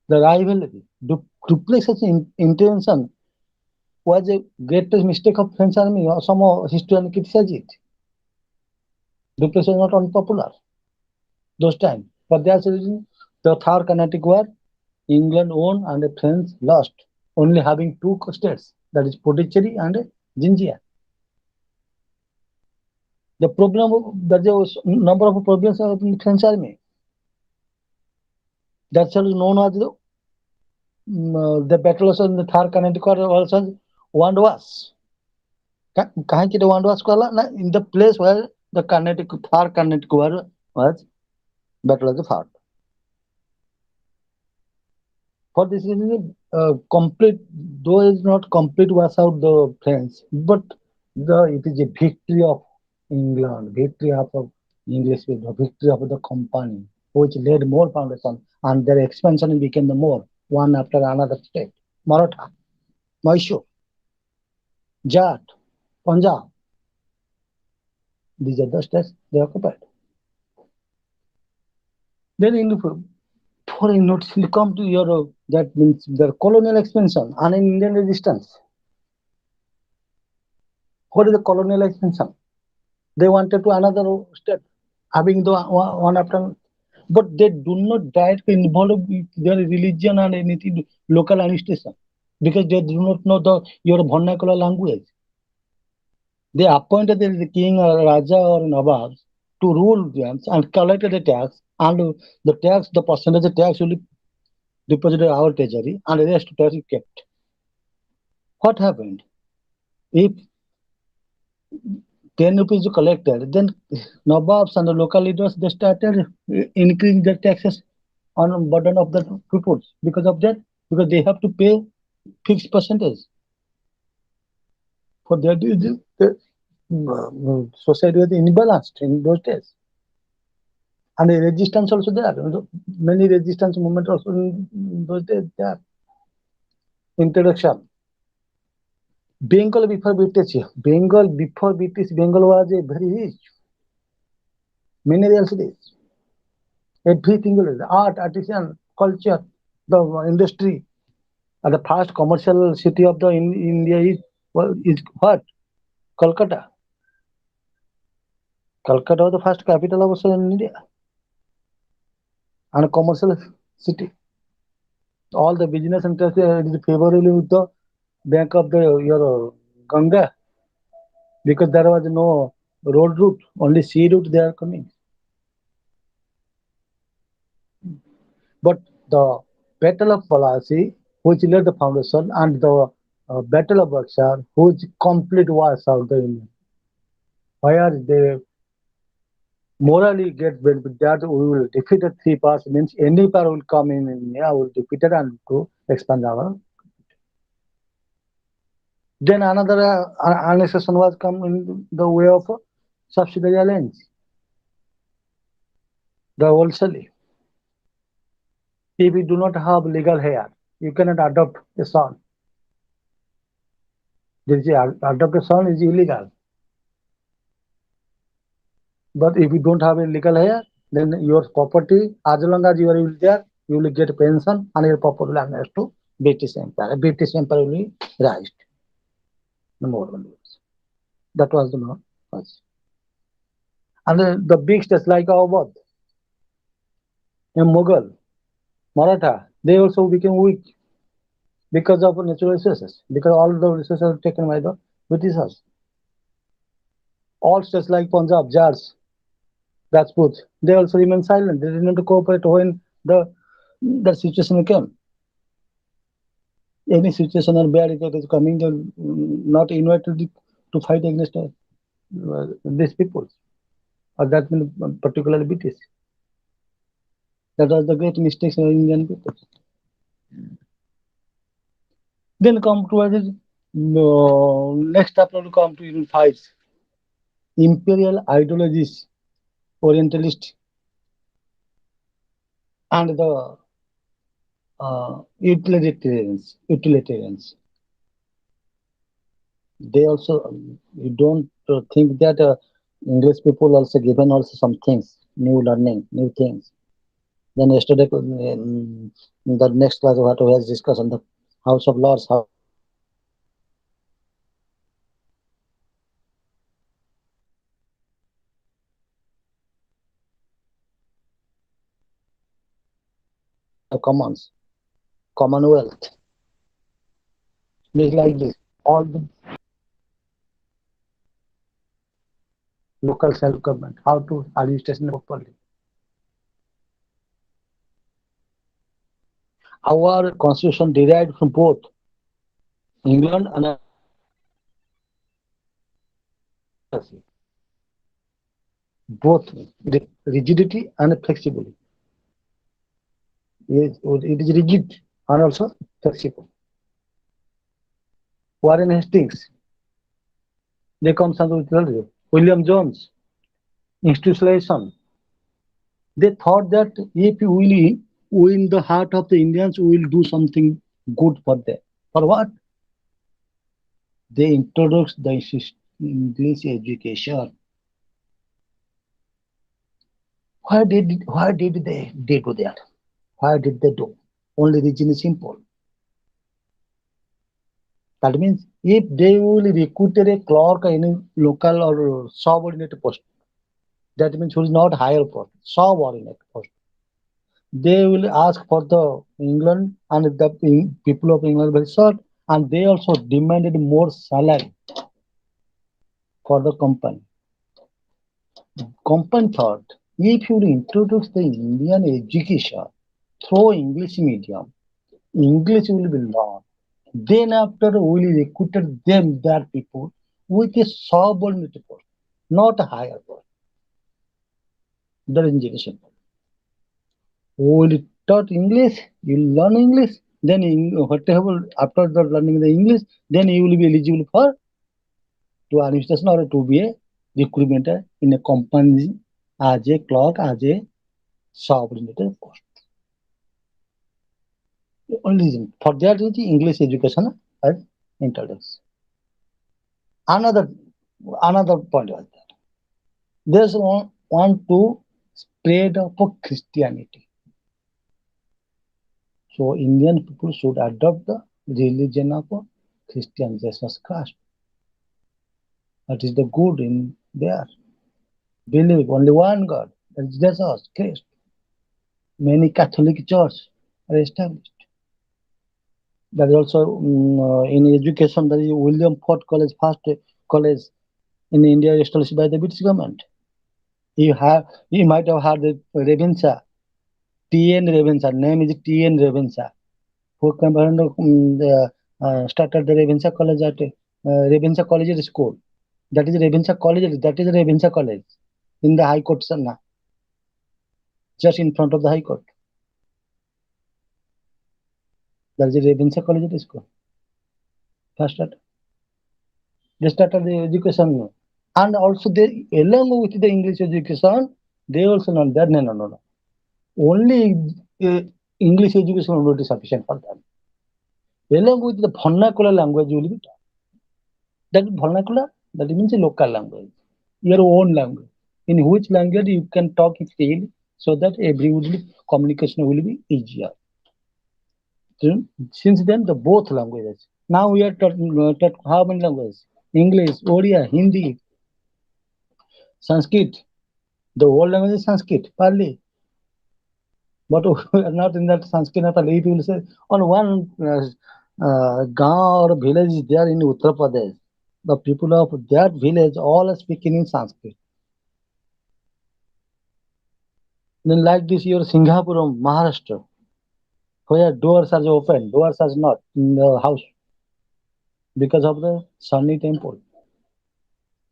[SPEAKER 1] The rivalry, Duplessis' intervention was a greatest mistake of French army. Some historians criticize it. Duplessis was not unpopular those times. But there's a reason the third Carnatic War, England won and the French lost, only having 2 states, that is Pondicherry and Gingia. The problem, there was number of problems of the French army. That's known as the battles in the third Carnatic War also one was. କାହିଁକି one was କଲା ନା in the place where the third Carnatic War was battle of the fought. For this reason, complete, though it is not complete wash out the French, but it is a victory of England, victory of English people, victory of the company, which laid more foundation, and their expansion became the more one after another state. Maratha, Mysore, Jat, Punjab. These are the states they occupied. Then in foreign notes will come to Europe, that means the colonial expansion and in Indian resistance. What is the colonial expansion? They wanted to another state, having the one after, but they do not directly involve their religion and anything local administration because they do not know your vernacular language. They appointed the king or Raja or Nawab to rule them and collected the tax, and the tax, the percentage of tax will be deposited our treasury and the rest tax is kept. What happened? If 10 rupees you collected, then Nawabs and the local leaders they started increasing their taxes on burden of the people because of that, because they have to pay fixed percentage for their the society was imbalanced in those days. And the resistance also there. Many resistance movement also in those days there. Introduction. Bengal before British. Bengal before British, Bengal was a very rich. Minerals rich. Everything was art, artisan, culture, the industry, And the first commercial city of the India is, well, is what? Kolkata. Calcutta was the first capital of India and a commercial city. All the business interests it is favorably with the bank of the your Ganga because there was no road route, only sea route they are coming. But the Battle of Plassey, which laid the foundation, and the Battle of Buxar, which complete wars out the Indian, where they morally get benefit that we will defeat the three powers means any power will come in India will defeat it and to expand our. Then another annexation was come in the way of subsidiary alliance, the wholesale. If you do not have legal hair, you cannot adopt a son. There is adopt a son is illegal. But if you don't have a legal hair, then your property, as long as you are there, you will get pension and your property will annexed to British Empire. British Empire will be raised. No more than this. That was the first. And the big states like Awadh and Mughal, Maratha, they also became weak because of natural resources, because all the resources are taken by the Britishers. All states like Punjab, Jars, Rajput, they also remain silent. They did not cooperate when the situation came. Any situation or bad that is coming, they're not invited to fight against these people, or that means particularly British. That was the great mistakes of Indian people. Then come to next chapter will come to even fights. Imperial ideologies, Orientalist, and the utilitarians. They also you don't think that English people also given also some things, new learning, new things. Then yesterday, in the next class, what we has discussed on the House of Lords, how the commons, Commonwealth, is like this. All the local self-government, how to administration properly. Our constitution derived from both England and both rigidity and flexibility. It is rigid and also flexible. Warren Hastings, they come with William Jones, institutionalization. They thought that if we will win the heart of the Indians, we will do something good for them. For what? They introduced the English education. Why did they do that? Why did they do? Only reason is simple. That means if they will recruit a clerk in a local or subordinate post, that means who is not higher post, subordinate post. They will ask for the England and the people of England very short, and they also demanded more salary for the company. Company thought if you introduce the Indian education through English medium, English will be learned. Then after we will recruit them, their people, with a subordinate post, not a higher post. That is education. We will taught English, you learn English, then whatever after the learning the English, then you will be eligible for to administration or to be a recruitment in a company as a clerk, as a subordinate post. Only reason for that is the English education as introduced. Another another point was that there's want to spread of Christianity. So Indian people should adopt the religion of Christian Jesus Christ. That is the good in there. Believe only one God. That is Jesus Christ. Many Catholic church are established. There is also in education there is William Ford College, first college in India established by the British government. You might have heard the Ravensa, T.N. Ravensa. Name is T.N. Ravensa. Who started the Ravensa College at Ravensa College School. That is Ravensa College. That is Ravensa College in the High Court, Sanna, just in front of the High Court. That is Ravensa College School. First start. They started the education, and also they along with the English education, they also know that no. Only English education will be sufficient for them. Along with the vernacular language will be taught. That vernacular, that means a local language, your own language, in which language you can talk freely, so that every communication will be easier. Since then, the both languages. Now we are taught how many languages? English, Odia, Hindi, Sanskrit. The old language is Sanskrit, Pali. But we are not in that Sanskrit at all. If you will say on one gaon or village is there in Uttar Pradesh, the people of that village all are speaking in Sanskrit. Then like this, your Singapore, Maharashtra, where doors are open, doors are not in the house because of the Sunni temple.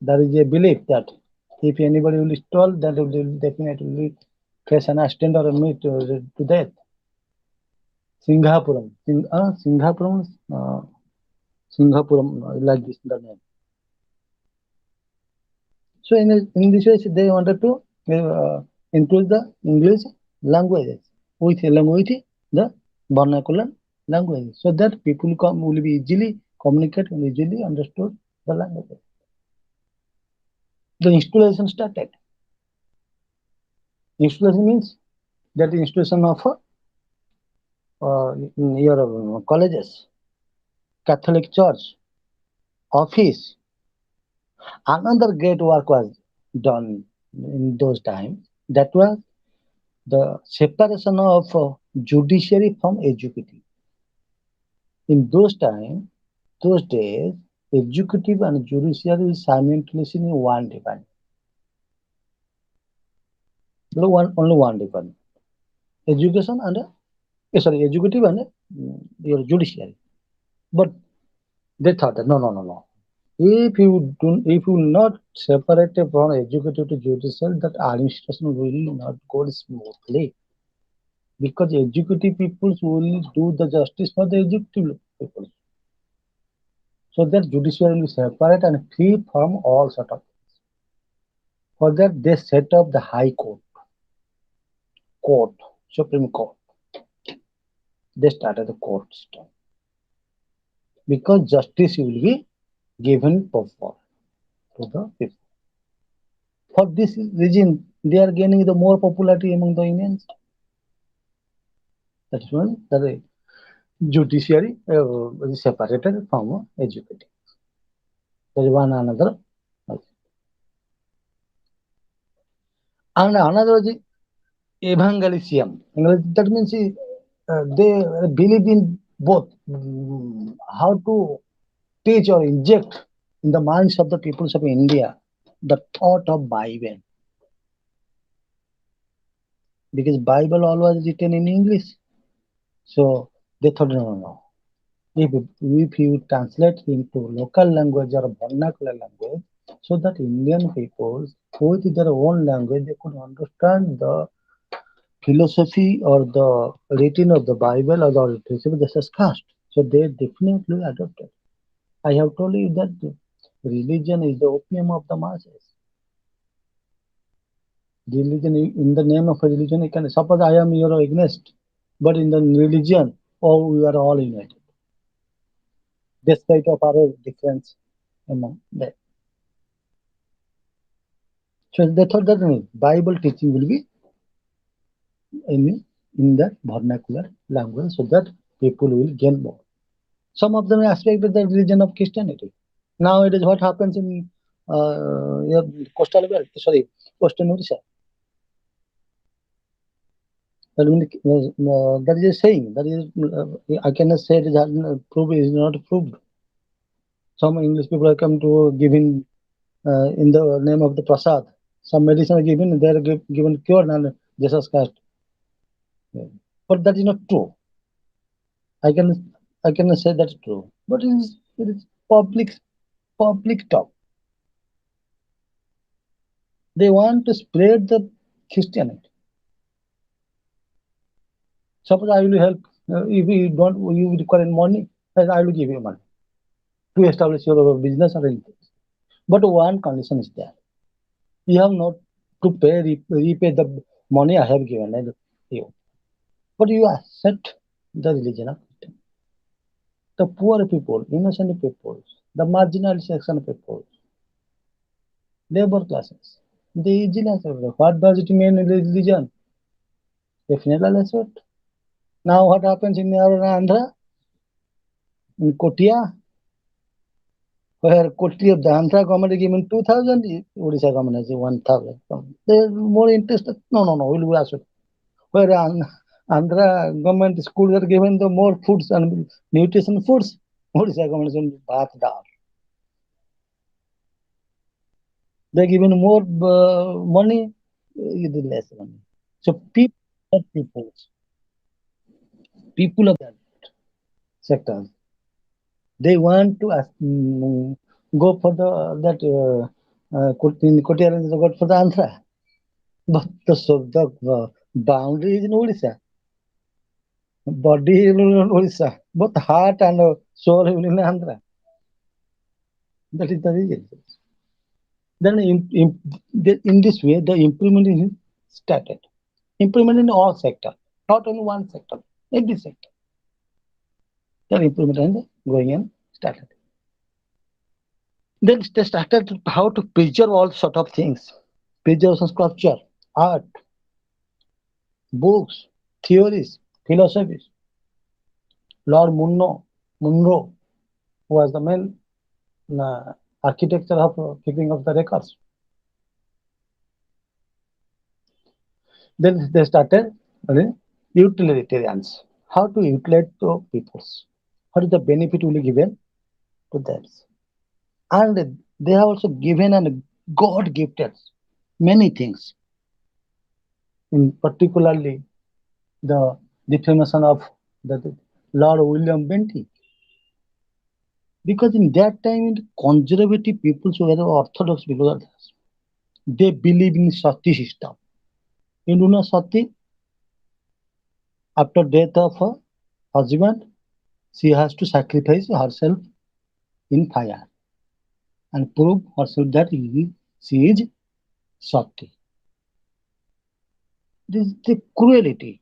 [SPEAKER 1] There is a belief that if anybody will stall, that will definitely face an accident or meet to death. Singapore, Singapore, Singapore, like this the name. So in this way, they wanted to include the English languages along with the vernacular language, so that people will be easily communicate and easily understood the language. The installation started. Installation means that installation of your colleges, Catholic Church, office. Another great work was done in those times. That was the separation of judiciary from executive. In those days, executive and judiciary is simultaneously in one department. Only one department. Education and executive and your judiciary. But they thought that no. If you not separate from executive to judicial, that administration will not go smoothly, because executive people will do the justice for the executive people. So that judiciary will separate and free from all sort of things. For that they set up the High Court, Supreme Court. They started the court system because justice will be given proper to the people. For this reason, they are gaining the more popularity among the Indians. That is why the judiciary is separated from executive. There is one another. And another is evangelism. That means they believe in both how to teach or inject in the minds of the peoples of India the thought of Bible, because Bible always written in English. So they thought no. If you translate into local language or vernacular language, so that Indian people with their own language they could understand the philosophy or the writing of the Bible or the principle Jesus Christ. So they definitely adopted. I have told you that religion is the opium of the masses. Religion, in the name of a religion, you can suppose I am your against, but in the religion, oh, we are all united, despite of our difference among them. So they thought that Bible teaching will be in that vernacular language, so that people will gain more. Some of them aspected the religion of Christianity. Nowadays, what happens in your coastal belt? Sorry, coastal Odisha. That is a saying. That is, I cannot say it is proved. Is not proved. Some English people are come to giving in the name of the prasad. Some medicine are given. They are given cure and Jesus Christ. But that is not true. I can I cannot say that's true. But it is public talk. They want to spread the Christianity. Suppose I will help. If you don't, you require money, then I will give you money to establish your business or anything. But one condition is there: you have not to repay the money I have given you. But you accept the religion of Christianity. The poor people, innocent people, the marginal section people, labor classes, they easily accept. What does it mean in religion? Definitely accept. Now what happens in our Andhra, in Kotia, where Kotia, the Andhra government is given 2,000, Odisha government has 1,000. They are more interested. No, we will accept. Where Andhra government schools are given the more foods and nutrition foods, Odisha government is only bhat dal. They are given more money, it is less money. So people of that sector, they want to go for the that in Kotiara they go for the Andhra, but the boundary is in Odisha, body is in Odisha, both heart and soul is in Andhra. That is the reason. Then in this way, the improvement is started. Improvement in all sector, not only one sector, every sector. The improvement is going and started. Then they started how to preserve all sort of things. Preservation sculpture, art, books, theories, philosophies. Lord Munro was the main architecture of keeping of the records. Then they started utilitarians. How to utilize the peoples. What is the benefit will be given to them? And they have also given and God gifted many things. In particularly the defamation of the Lord William Bentinck. Because in that time, conservative people, who were orthodox people, they believe in sati system. You know sati? After death of her husband, she has to sacrifice herself in fire and prove herself that she is sati. This is the cruelty.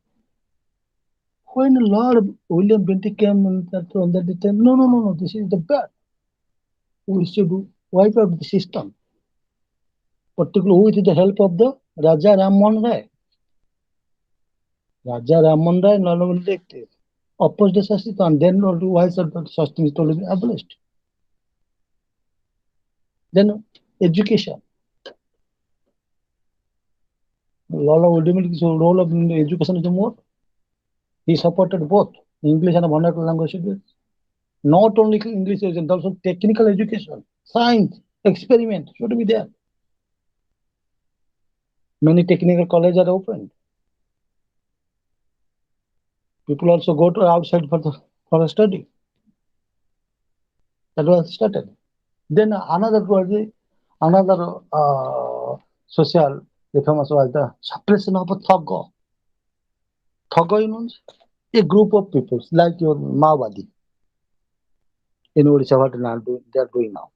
[SPEAKER 1] When Lord William Bentinck came on that time, no, this is the bad. We should wipe out the system, particularly with the help of the Raja Rammohn Rai. Raja Rammohn Rai not only opposed the system, and then why the system is totally abolished. Then education. Lord William Bentinck's role of education is more. He supported both English and vernacular language. Not only English, also technical education, science, experiment should be there. Many technical colleges are opened. People also go to outside for a study. That was started. Then another social reforms was the suppression of a Thogo. Thogo, a group of people like your Maowadi in Odisha, what they are doing now.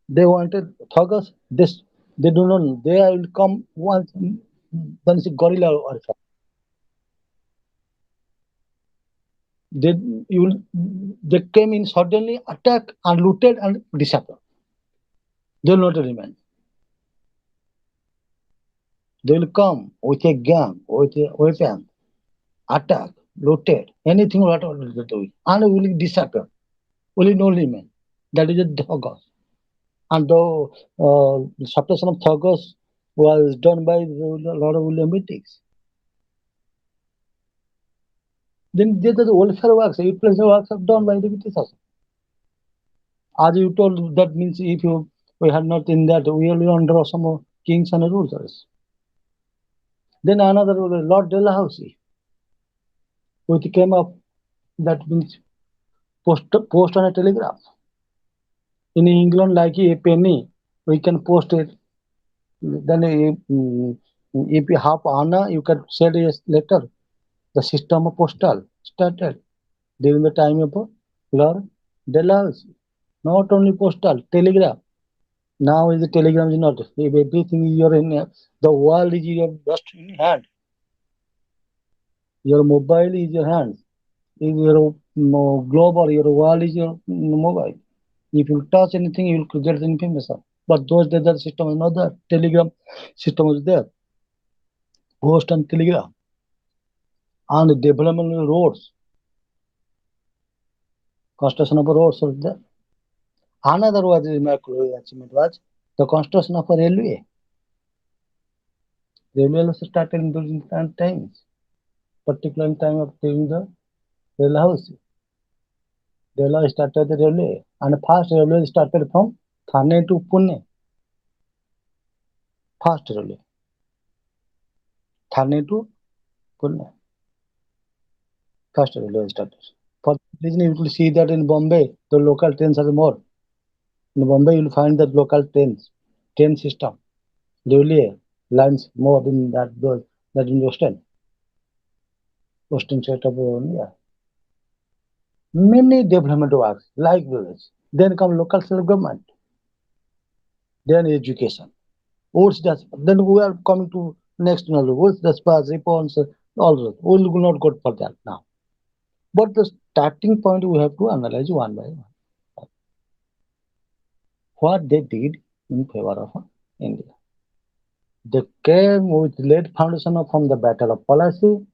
[SPEAKER 1] They wanted Thogas. They do not. They will come once. Then it's a guerrilla warfare. They they came in suddenly, attack and looted and disappear. They will not remain. They will come with a gun, with a weapon, attack, looted, anything whatever will be doing, and will disappear. Will no limit. That is a Thagos. And the suppression of Thagos was done by a lot of Olympics. Then the welfare works, replacement works are done by the British also. As you told, that means if you we had not in that, we will be under some kings and rulers. Then another Lord Dalhousie, which came up, that means post on a telegraph. In England, like a penny, we can post it. Then if you have Anna, you can send a letter. The system of postal started during the time of Lord Dalhousie. Not only postal, telegraph. Now is the telegram is not. If everything is your in the world is your just in hand. Your mobile is your hands. If your global, your world is your mobile. If you touch anything, you will get the information. But those days, the system is not there. Telegram system was there. Post and telegram and the development of roads, construction of roads was there. Another was remarkable achievement was the construction of a railway. Railway was started in those times, particular time of during the Dalhousie. Railway started the railway, and fast railway started from Thane to Pune. Fast railway, Thane to Pune. Fast railway started. For that reason, you will see that in Bombay, the local trains are more. In Bombay, you will find that local train system, railway lines more than that in Western side of India. Many development works like this. Then come local self government. Then education. What's that? Then we are coming to next knowledge. What's the spas, response, all those. We will not go for that now. But the starting point we have to analyze one by one. What they did in favor of India. They came with laid foundation from the battle of policy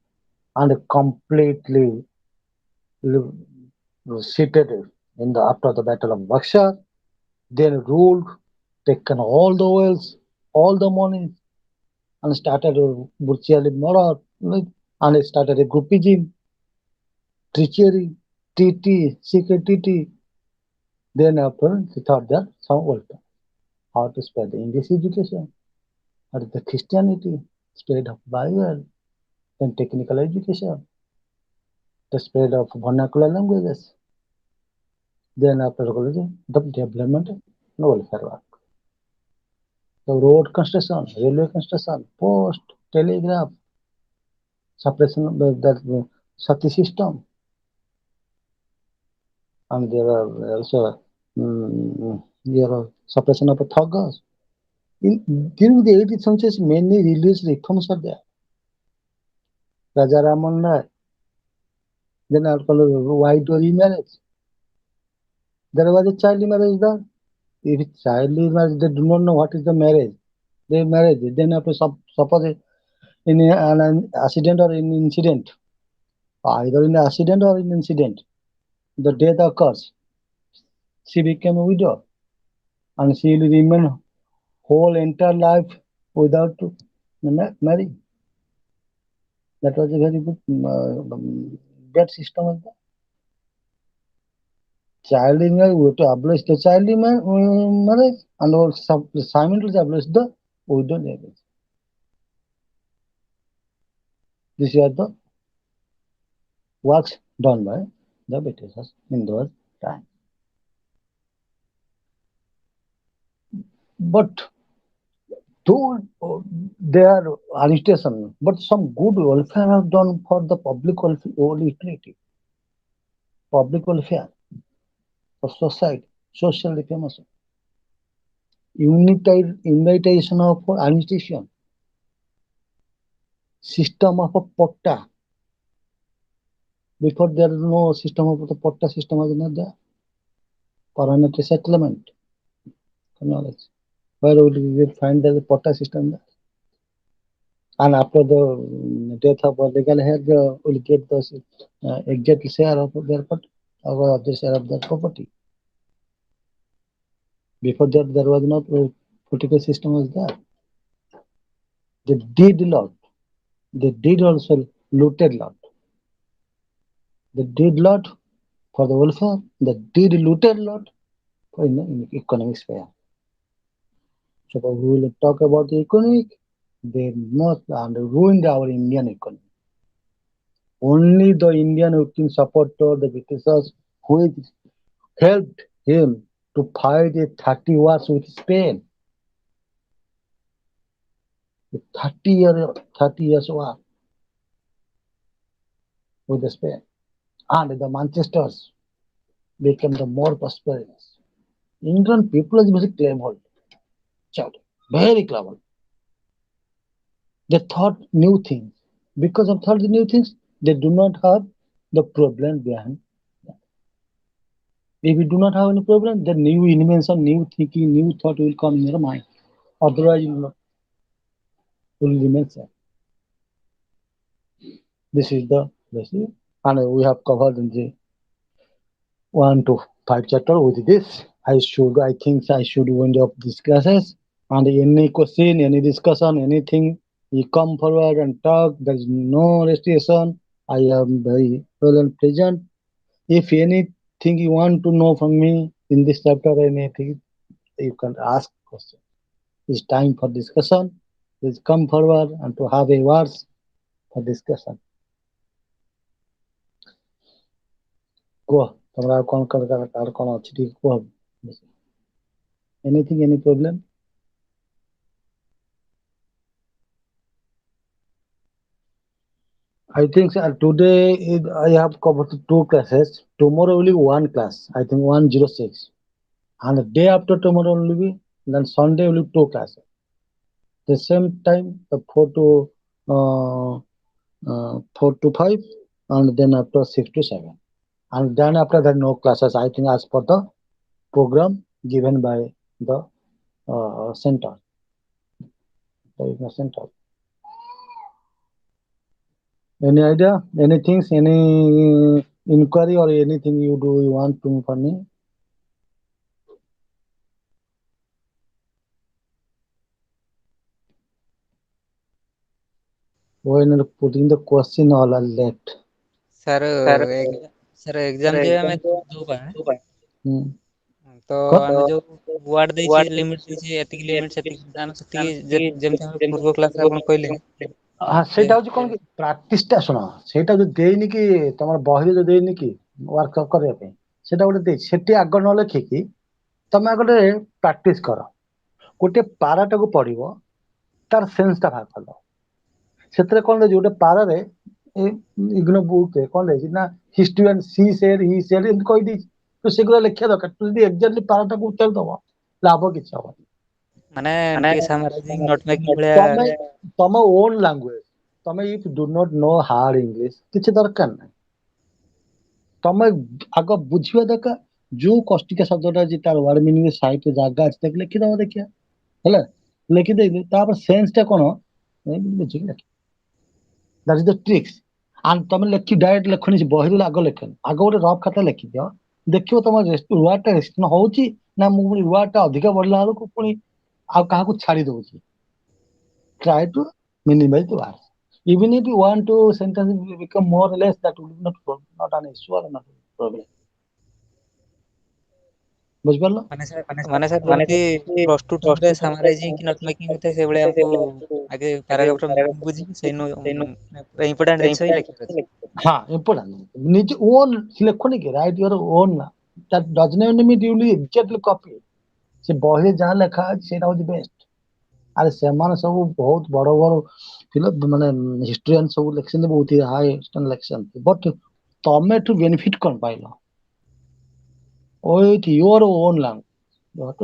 [SPEAKER 1] and completely seated in the after the battle of Buxar. Then ruled, taken all the wealth, all the money, and started virtually murder, and started a groupism, treachery, TT, secret TT. Then after he thought that some will how to spread the English education, or the Christianity, spread of Bible, then technical education, the spread of vernacular languages. Then after the development, no welfare work. The road construction, railway construction, post, telegraph, suppression of that sati system, and there are also there are suppression of thugs. During the 18th century, many religious reforms are there. Raja Raman Rai, then I call it white remarriage. There was a child marriage there. If child marriage, they do not know what is the marriage. They marriage. Then after suppose in an accident or in incident, either in accident or in incident, the death occurs. She became a widow, and she will remain whole entire life without marrying. That was a very good bad system of the child marriage. We have to abolish the child marriage and also simultaneously abolish the widow marriage. These are the works done by the Britishers in those times. But though there are agitation, but some good welfare are done for the public utility, public welfare of society, social reformation, unitation of administration, system of a potta. Before there is no system of the potta system was not there. Permanent settlement, knowledge. Where would we find the potta system there? And after the death of a legal heir, will get the exact share of their of the share of their property. Before that, there was not political system was there. They did lot. They did also looted lot. They did lot for the welfare. They did looted lot for in economic sphere. So we will talk about the economic. They not and ruined our Indian economy. Only the Indian who supporter the Britishers who helped him to fight a 30 wars with Spain. A 30 years war with Spain. And the Manchesters became the more prosperous. England people is very clever. Very clever. They thought new things. Because of thought the new things, they do not have the problem behind. If you do not have any problem, then new invention, new thinking, new thought will come in your mind. Otherwise, you will remain same. This is the basic. And we have covered in the 1 to 5 chapter with this. I think I should wind up these classes. And any question, any discussion, anything, you come forward and talk. There is no restriction. I am very well and present. If anything you want to know from me in this chapter, anything, you can ask question. It's time for discussion. Please come forward and to have a words for discussion. କୁହ ତମର ଆଉ କଣ କାହାର କଣ ଅଛି ଟିକେ କୁହ anything any problem I think today I have covered 2 classes. Tomorrow will be 1 class, I think 106, and the day after tomorrow will be, then Sunday will be 2 classes. The same time the 4 to 5, and then after 6 to 7, and then after that no classes, I think, as per the program given by the center. The center. Any idea? Anything? Any inquiry or anything you want to from me? When putting the question all are left.
[SPEAKER 2] Sir sir exam जे ଆମେ ଦବା ତ ଆମେ ଯୋଉ ward ଦେଇଛି limit ଦେଇଛି ଏତିକି limit ସେତିକି ଆମେ ସେତିକି ଯେମିତି ଆମେ ପୂର୍ବ କ୍ଲାସରେ ଆପଣ କହିଲେ
[SPEAKER 1] ସେଇଟା ହଉଛି କଣ କି ପ୍ରାକ୍ଟିସ ଟା ଶୁଣ ସେଇଟା ଯୋଉ ଦେଇନି କି ତମର ବହିରେ ଯୋଉ ଦେଇନି କି ୱାର୍କ କରିବା ପାଇଁ ସେଇଟା ଗୋଟେ ଦେଇଛି ସେଠି ଆଗ ନ ଲେଖିକି ତମେ ଗୋଟେ ପ୍ରାକ୍ଟିସ କର ଗୋଟେ ପାରାଟାକୁ ପଢିବ ତାର ସେନ୍ସ ଟା ବାହାର କରିଦବ ସେଥିରେ କଣ ଦେଇଛି ଗୋଟେ ପାରାରେ ଇଗ୍ନୋ ବୁକ୍ କଣ ଦେଇଛି ନା history and she said he said ଏମିତି କହିଦେଇଛି ତ ସେଗୁଡ଼ା ଲେଖିବା ଦରକାର ତୁ ଯଦି ଏକ୍ଜାକ୍ଟଲି ପାରାଟାକୁ ଉତ୍ତର ଦବ ଲାଭ କିଛି ହବନି
[SPEAKER 2] ମାନେ ଟିକେ ସାମାରାଇଜିଂ ନୋଟ ମେକିଂ ଭଳିଆ
[SPEAKER 1] ତମ ଓନ୍ ଲାଙ୍ଗୁଏଜ ତମେ if do not know hard English କିଛି ଦରକାର ନାହିଁ ତମେ ଆଗ ବୁଝିବା ଦରକାର ଯୋଉ କଷ୍ଟିକା ଶବ୍ଦଟା ଅଛି ତାର ୱାର୍ଡ ମିନିଂ ସାହିତ୍ୟ ଜାଗା ଅଛି ତାକୁ ଲେଖିଦବ ଦେଖିବା ହେଲା ଲେଖିଦେଇକି ତାପରେ ସେନ୍ସ ଟା କଣ ବୁଝିକି ଲେଖ that is the tricks and ତମେ ଲେଖି ଡାଇରେକ୍ଟ ଲେଖନି ବହିରୁ ଆଗ ଲେଖନି ଆଗ ଗୋଟେ ରଫ୍ ଖାତା ଲେଖିଦିଅ ଦେଖିବ ତମ ୱାର୍ଡ ଟା ରେଷ୍ଟ୍ରିକ୍ସନ ହଉଛି ନା ମୁଁ ପୁଣି ୱାର୍ଡ ଟା ଅଧିକ ବଢିଲା ବେଳକୁ ପୁଣି ଆଉ କାହାକୁ ଛାଡି ଦଉଛି try to minimize the words even if you want to sentence become more or less that will not an issue or not a problem ବୁଝିପାରିଲ
[SPEAKER 2] ମାନେ ସାର୍ ଯେମିତି ପ୍ଲସ ଟୁ ଟାଇମରେ ସାମାରାଇଜିଂ କି ନୋଟ ମେକିଂ ହୋଇଥାଏ ସେଇଭଳି ଆମକୁ ଆଗେ ପ୍ୟାରାଗ୍ରାଫର ମିନିଂ ବୁଝିକି ସେଇ ଇମ୍ପୋର୍ଟାଣ୍ଟ ଜିନିଷ ହିଁ ଲେଖିବାର ଅଛି
[SPEAKER 1] ହଁ ଇମ୍ପୋର୍ଟାଣ୍ଟ ନିଜ ଓନ୍ ଲେଖୁନି କି write your own that does not mean you will exactly copy ସେ ବହିରେ ଯାହା ଲେଖା ଅଛି ସେଇଟା ହଉଛି ବେଷ୍ଟ ଆରେ ସେମାନେ ସବୁ ବହୁତ ବଡ ବଡ ମାନେ ହିଷ୍ଟ୍ରିଆନ ସବୁ ଲେଖିଛନ୍ତି ବହୁତ ହାଇ ଲେଖିଛନ୍ତି ବଟ୍ ତମେ ଏଠୁ ବେନିଫିଟ କଣ ପାଇଲ with your own language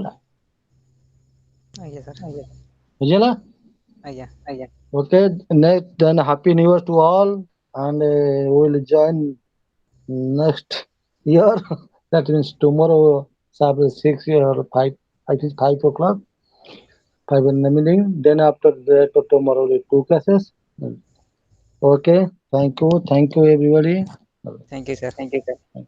[SPEAKER 2] ଆଜ୍ଞା ସାର୍
[SPEAKER 1] ବୁଝିଲା
[SPEAKER 2] ଆଜ୍ଞା
[SPEAKER 1] okay next then happy new year to all and we will join next year that means tomorrow 6 or 5 I think 5 o'clock 5 in the evening. Then after that, tomorrow will be two classes. Okay. Thank you. Thank you, everybody.
[SPEAKER 2] Thank you, sir.
[SPEAKER 1] Thank you, sir.